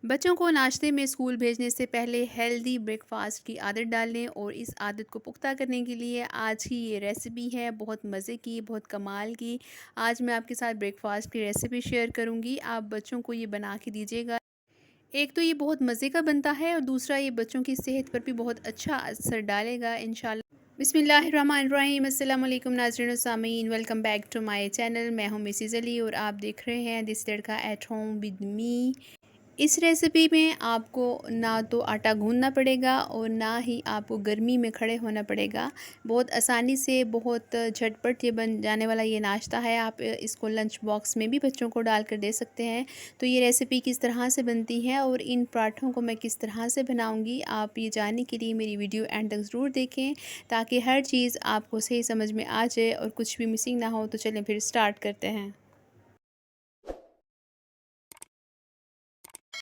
बच्चों को नाश्ते में स्कूल भेजने से पहले हेल्दी ब्रेकफास्ट की आदत डाल लें और इस आदत को पुख्ता करने के लिए आज की ये रेसिपी है बहुत मज़े की, बहुत कमाल की। आज मैं आपके साथ ब्रेकफास्ट की रेसिपी शेयर करूंगी। आप बच्चों को ये बना के दीजिएगा। एक तो ये बहुत मज़े का बनता है और दूसरा ये बच्चों की सेहत पर भी बहुत अच्छा असर डालेगा इंशाल्लाह। बिस्मिल्लाहिर्रहमानिर्रहीम। अस्सलाम वालेकुम नाज़रीन और सामीन, welcome back to my channel. मैं हूँ मिसिज़ अली और आप देख रहे हैं this tadka at home with me. इस रेसिपी में आपको ना तो आटा गूंदना पड़ेगा और ना ही आपको गर्मी में खड़े होना पड़ेगा। बहुत आसानी से, बहुत झटपट ये बन जाने वाला ये नाश्ता है। आप इसको लंच बॉक्स में भी बच्चों को डाल कर दे सकते हैं। तो ये रेसिपी किस तरह से बनती है और इन पराठों को मैं किस तरह से बनाऊंगी, आप ये जानने के लिए मेरी वीडियो एंड तक ज़रूर देखें ताकि हर चीज़ आपको सही समझ में आ जाए और कुछ भी मिसिंग ना हो। तो चलें फिर स्टार्ट करते हैं।